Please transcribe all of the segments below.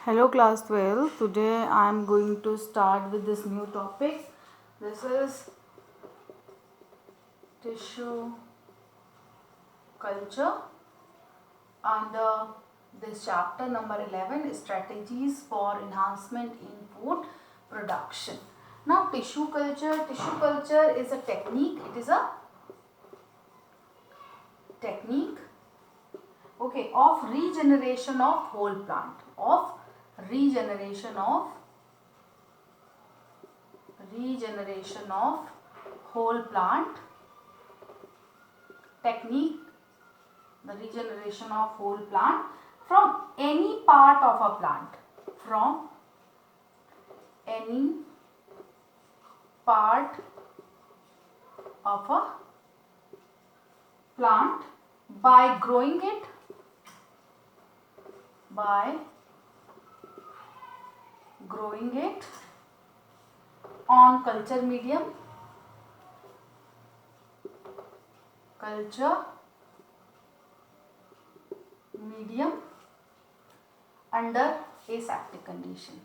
Hello class 12. Today I am going to start with this new topic. This is tissue culture under this chapter number 11, strategies for enhancement in food production. Now tissue culture is a technique. It is a technique of regeneration of whole plant, regeneration of whole plant technique, the regeneration of whole plant from any part of a plant, from any part of a plant by growing it on culture medium under aseptic condition.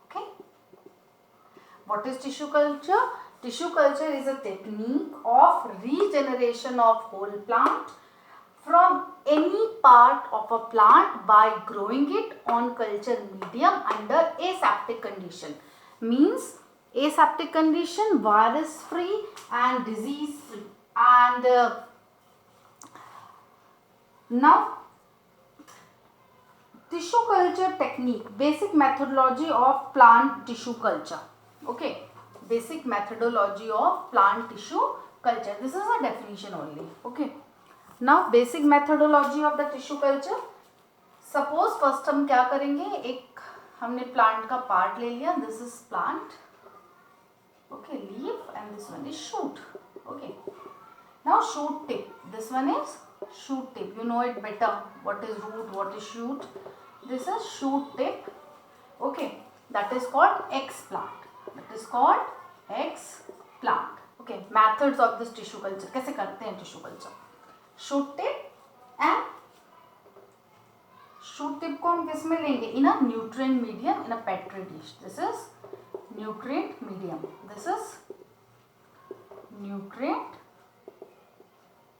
Okay. What is tissue culture? Tissue culture is a technique of regeneration of whole plant from any part of a plant by growing it on culture medium under aseptic condition. Means aseptic condition, virus free and disease free. And now tissue culture technique, basic methodology of plant tissue culture. Okay, basic methodology of plant tissue culture. This is a definition only. Okay, now basic methodology of the tissue culture. Suppose first हम क्या करेंगे, एक हमने plant का part ले लिया. This is plant. Okay, leaf, and this one is shoot. Okay, now shoot tip. This one is shoot tip. You know it better. What is root? What is shoot? This is shoot tip. Okay, that is called X-plant. Okay, methods of this tissue culture. कैसे करते हैं tissue culture? Shoot tip and shoot tip को हम किस में लेंगे? In a nutrient medium, in a petri dish. This is nutrient medium. This is nutrient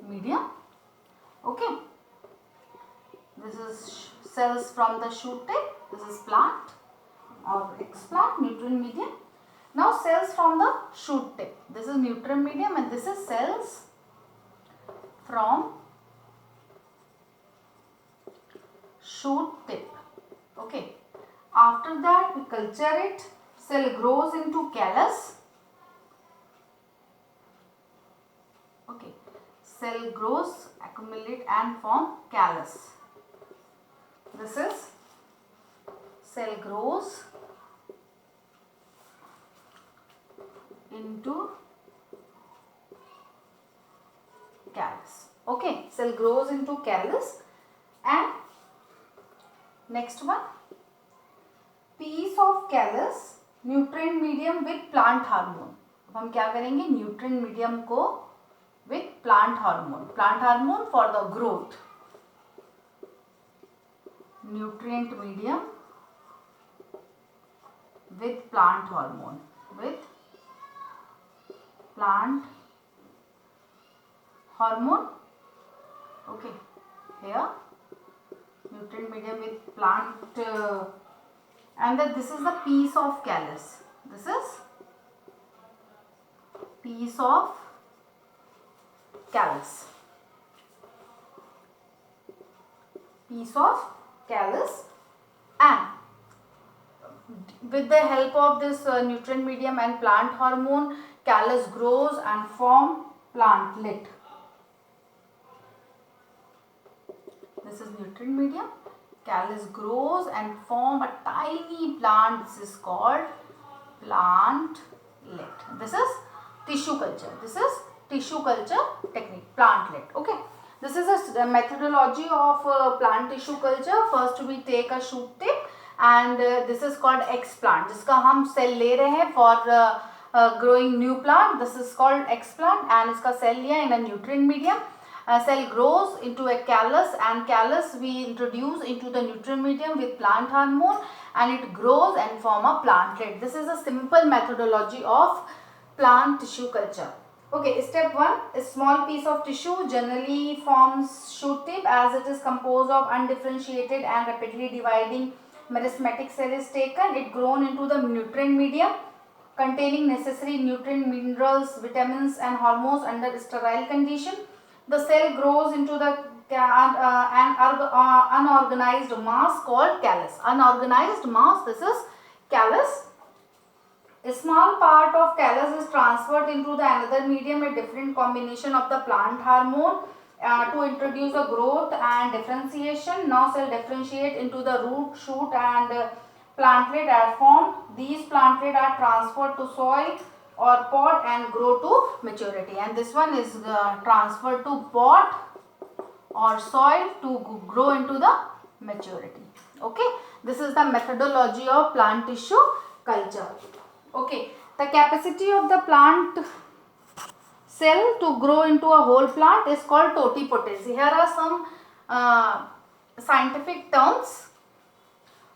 medium. Okay. This is cells from the shoot tip. This is plant or X-plant, nutrient medium. Now cells from the shoot tip. This is nutrient medium and this is cells from shoot tip. Okay. After that we culture it. Cell grows into callus. Okay. Cell grows, accumulate and form callus. This is cell grows into callus. Okay, cell grows into callus. And next one, piece of callus, nutrient medium with plant hormone. अब हम क्या करेंगे, nutrient medium को with plant hormone for the growth. Nutrient medium with plant hormone, okay, here nutrient medium with plant and then this is the piece of callus. This is piece of callus. And with the help of this nutrient medium and plant hormone, callus grows and form plantlet. This is nutrient medium. Callus grows and form a tiny plant. This is called plantlet. This is tissue culture technique, plantlet. Okay. This is a methodology of plant tissue culture. First we take a shoot tip and this is called X plant जिसका हम cell ले रहे हैं for growing new plant, this is called explant, and इसका cell लिया in a nutrient medium. Cell grows into a callus, and callus we introduce into the nutrient medium with plant hormone, and it grows and form a plantlet. This is a simple methodology of plant tissue culture. Okay, step 1, a small piece of tissue generally forms shoot tip as it is composed of undifferentiated and rapidly dividing meristematic cell is taken. It grown into the nutrient medium containing necessary nutrient, minerals, vitamins and hormones under sterile condition. The cell grows into the unorganized mass called callus. Unorganized mass, this is callus. A small part of callus is transferred into the another medium, a different combination of the plant hormone to introduce a growth and differentiation. Now cell differentiate into the root, shoot and plantlet are formed. These plantlet are transferred to soil or pot and grow to maturity, and this one is transferred to pot or soil to grow into the maturity. Okay, this is the methodology of plant tissue culture. Okay, the capacity of the plant cell to grow into a whole plant is called totipotency. Here are some scientific terms.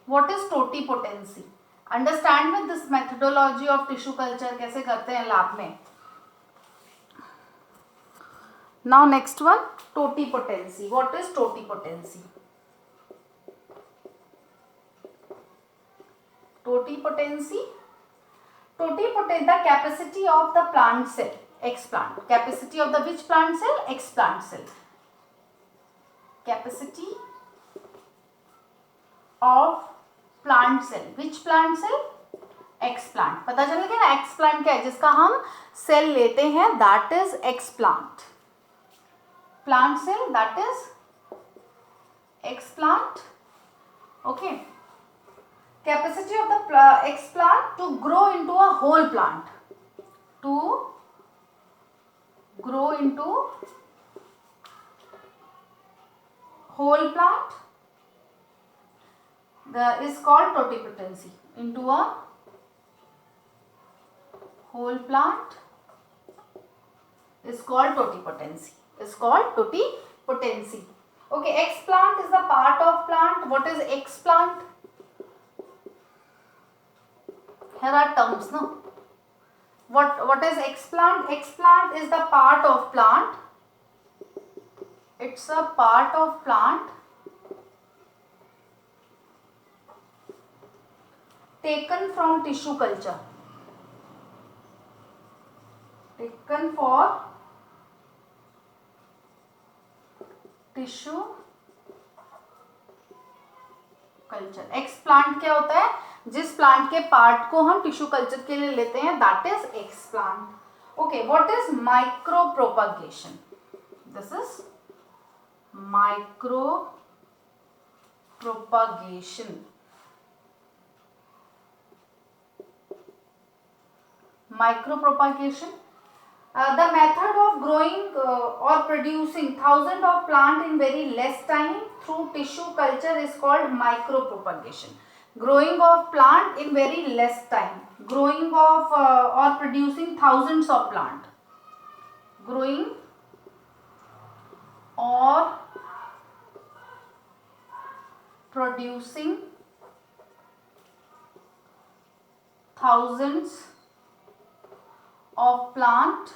What is totipotency? Understand with this methodology of tissue culture कैसे करते हैं lab में. Now next one, totipotency. What is totipotency? Totipotency, the capacity of the plant cell, explant. Capacity of the which plant cell? Explant cell. Capacity of plant cell. Which plant cell? Explant. पता चल गया ना explant क्या है, जिसका हम cell लेते हैं, that is explant. Plant cell, that is explant. Okay. Capacity of the explant to grow into a whole plant. To grow into whole plant is called totipotency. Into a whole plant is called totipotency. Is called totipotency. Okay, explant is the part of plant. What is explant? Here are terms, no? What is explant? Explant is the part of plant. It's a part of plant taken from tissue culture. Taken for tissue culture. Explant क्या होता है? जिस plant के part को हम tissue culture के लिए लेते हैं, that is explant. Okay, what is micro propagation? This is micro propagation. Micro propagation, the method of growing or producing thousands of plant in very less time through tissue culture is called micro propagation. Growing of plant in very less time. Growing of or producing thousands of plant. Growing or producing thousands of plant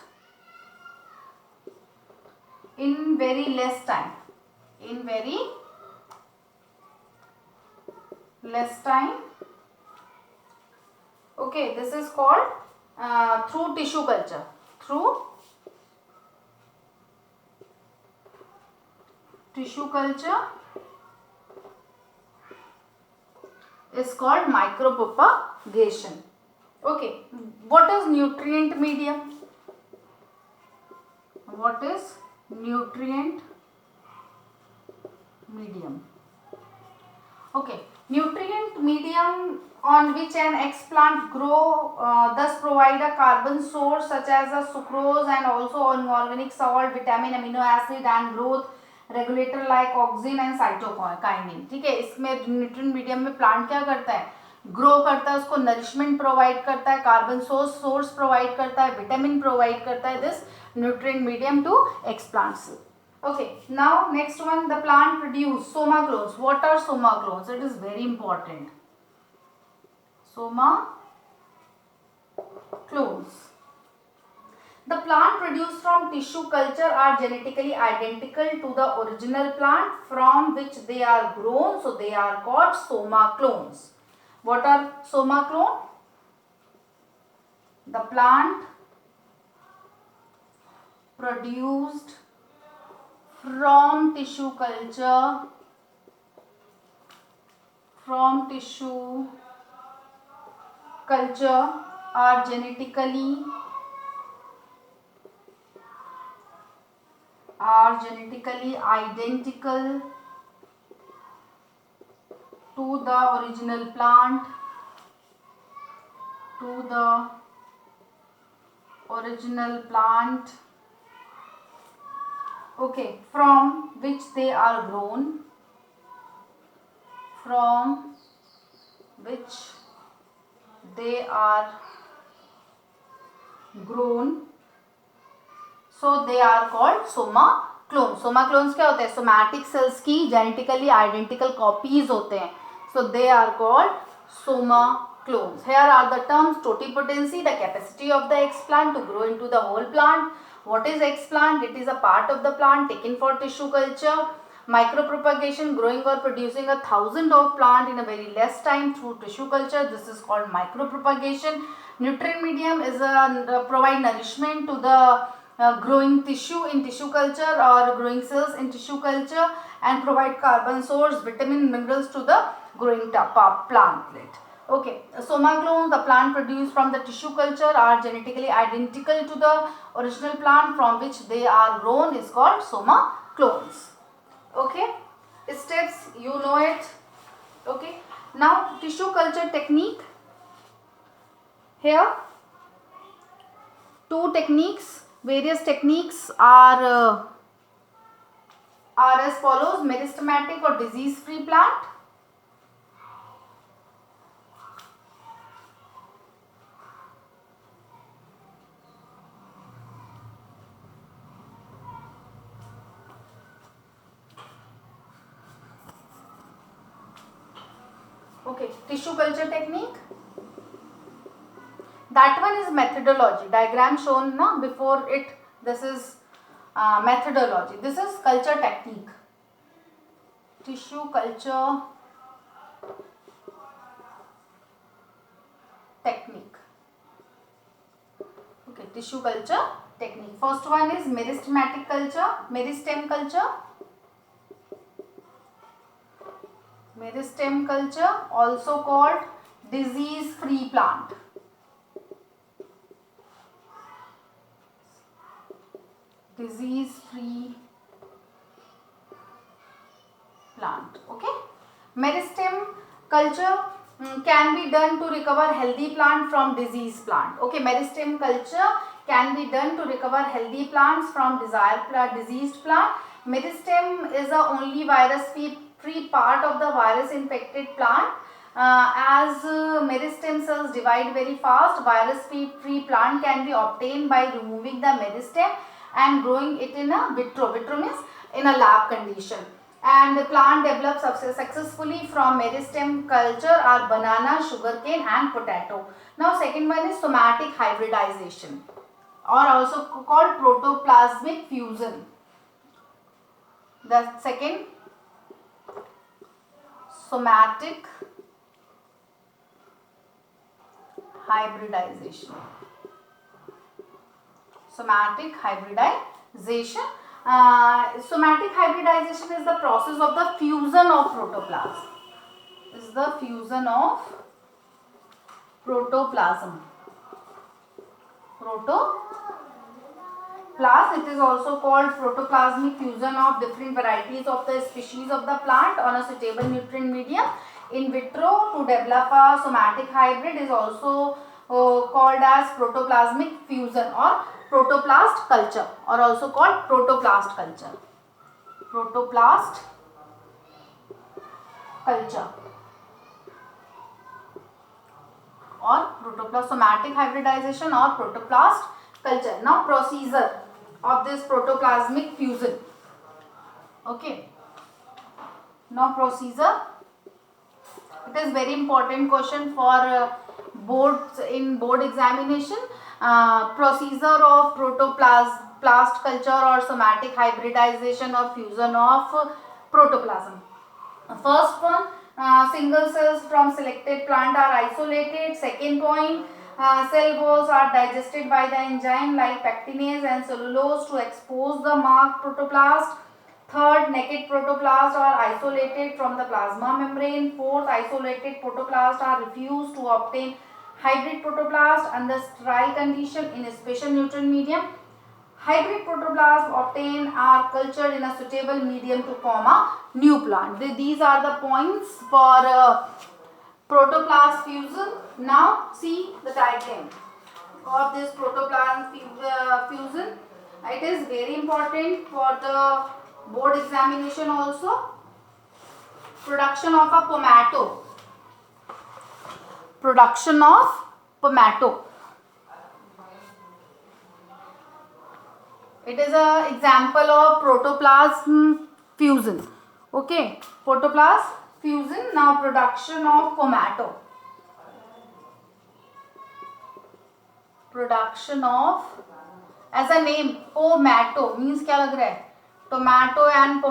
in very less time. In very less time. Okay, this is called through tissue culture. Through tissue culture is called micropropagation. Okay, what is nutrient medium? What is nutrient medium? Okay, nutrient medium on which an explant grow thus provide a carbon source such as a sucrose and also inorganic salt, vitamin, amino acid and growth regulator like auxin and cytokinin. ठीक है, इसमें nutrient medium में plant क्या करता है? Grow करता है, उसको नरिशमेंट प्रोवाइड करता है, कार्बन सोर्स प्रोवाइड करता है, विटामिन प्रोवाइड करता है, this nutrient medium to explants. Okay, now next one, the plant produce soma clones. What are soma clones? It is very important. Soma clones. The plant produced from tissue culture are genetically identical to the original plant from which they are grown, so they are called soma clones. What are soma clone? The plant produced from tissue culture, are genetically identical to the original plant, okay, from which they are grown, so they are called soma clones. Soma clones क्या होते हैं? Somatic cells की genetically identical copies होते हैं, so they are called soma clones. Here are the terms: totipotency, the capacity of the X plant to grow into the whole plant. What is X plant? It is a part of the plant taken for tissue culture. Micropropagation, growing or producing 1,000 of plant in a very less time through tissue culture. This is called micropropagation. Nutrient medium is provide nourishment to the growing tissue in tissue culture or growing cells in tissue culture, and provide carbon source, vitamin, minerals to the growing plantlet. Okay, soma clones, the plant produced from the tissue culture, are genetically identical to the original plant from which they are grown, is called soma clones. Okay, steps, you know it. Okay, now tissue culture technique. Here two techniques, various techniques are as follows: meristematic or disease free plant, okay, tissue culture technique. That one is methodology, diagram shown na before it. This is methodology. This is culture technique, tissue culture technique. Okay, tissue culture technique. First one is meristematic culture, meristem culture. Meristem culture, also called disease free plant. Disease free plant. Okay, meristem culture can be done to recover healthy plant from disease plant. Okay, meristem culture can be done to recover healthy plants from diseased plant. Meristem is the only virus free part of the virus infected plant. As meristem cells divide very fast, virus free plant can be obtained by removing the meristem and growing it in a vitro. Vitro means in a lab condition. And the plant develops successfully from meristem culture are banana, sugarcane and potato. Now second one is somatic hybridization, or also called protoplasmic fusion. The second, somatic hybridization. Somatic hybridization. Somatic hybridization is the process of the fusion of protoplasm. Is the fusion of protoplasm. It is also called protoplasmic fusion of different varieties of the species of the plant on a suitable nutrient medium. In vitro, to develop a somatic hybrid is also called as protoplasmic fusion or protoplast culture, or also called protoplast culture. Protoplast culture. or protoplast, somatic hybridization or protoplast culture. Now procedure of this protoplasmic fusion. Okay. Now procedure. It is very important question for boards in board examination. Procedure of protoplast culture or somatic hybridization or fusion of protoplasm. First one, single cells from selected plant are isolated. Second point, cell walls are digested by the enzyme like pectinase and cellulose to expose the marked protoplast. Third, naked protoplasts are isolated from the plasma membrane. Fourth, isolated protoplasts are refused to obtain hybrid protoplast under sterile condition in a special nutrient medium. Hybrid protoplasm obtained are cultured in a suitable medium to form a new plant. These are the points for protoplast fusion. Now see the diagram of this protoplasm fusion. It is very important for the board examination also. Production of a pomato. Production of pomato. It is an example of protoplasm fusion. Okay, protoplasm fusion. Now production of pomato. Production of, as a name, pomato means क्या लग रहा है? Tomato and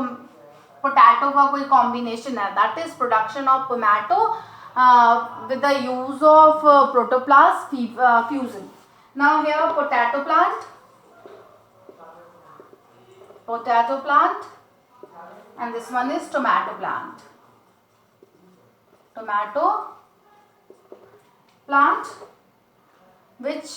potato का कोई combination है. That is production of pomato with the use of protoplast fusion. Now here potato plant. Potato plant, and this one is tomato plant. Tomato plant, which,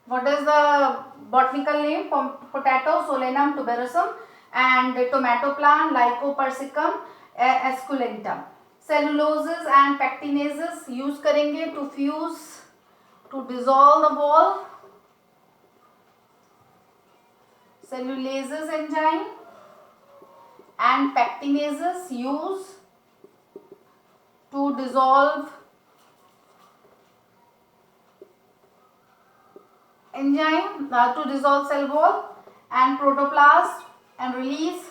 what is the botanical name? Potato Solanum tuberosum, and tomato plant Lycopersicum esculentum. Celluloses and pectinases use करेंगे to fuse, to dissolve the wall. Cellulases enzyme and pectinases use to dissolve enzyme to dissolve cell wall, and protoplast and release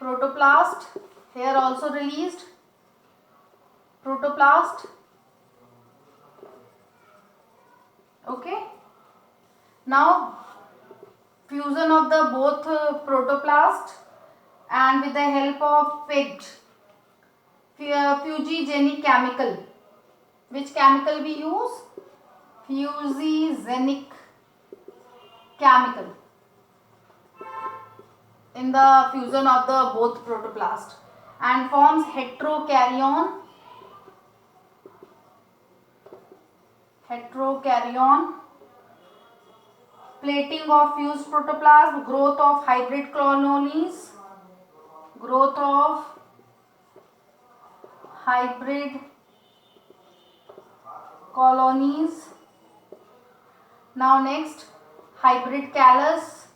protoplast. Here also released protoplast. Okay. Now fusion of the both protoplast and with the help of PEG, fusigenic chemical. Which chemical we use? Fusigenic chemical in the fusion of the both protoplast, and forms heterokaryon. Heterokaryon. Plating of fused protoplasm, growth of hybrid colonies, growth of hybrid colonies. Now next, hybrid callus,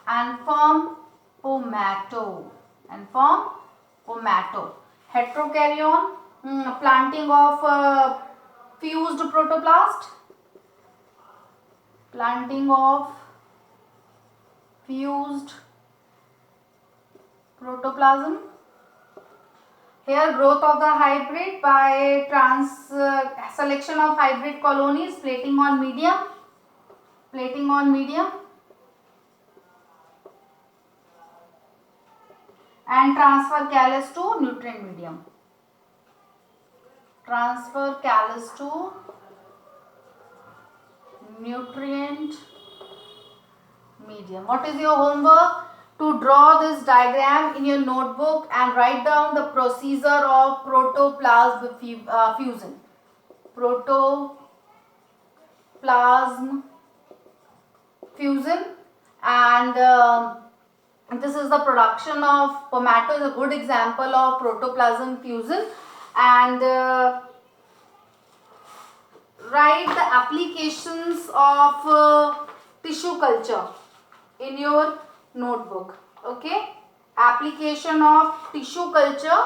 and form pomato, Heterokaryon. Planting of fused protoplast, protoplasm. Here growth of the hybrid by selection of hybrid colonies, plating on medium, and transfer callus to nutrient medium. Transfer callus to nutrient medium. What is your homework? To draw this diagram in your notebook and write down the procedure of protoplasm fusion. Protoplasm fusion, and this is the production of pomato, is a good example of protoplasm fusion. And write the applications of tissue culture in your notebook. Okay, application of tissue culture.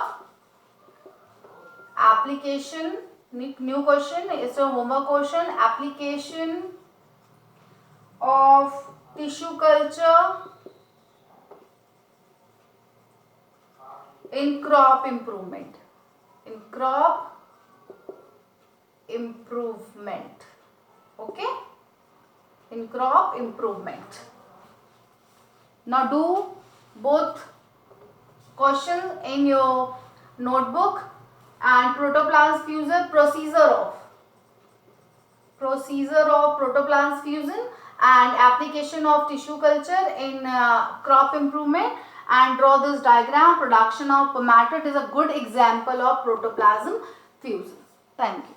Application, new question, it's a homework question. Application of tissue culture in crop improvement. In crop improvement. Okay, in crop improvement. Now do both questions in your notebook. And protoplasm fusion, procedure of protoplasm fusion and application of tissue culture in crop improvement, and draw this diagram. Production of pomatode is a good example of protoplasm fusion. Thank you.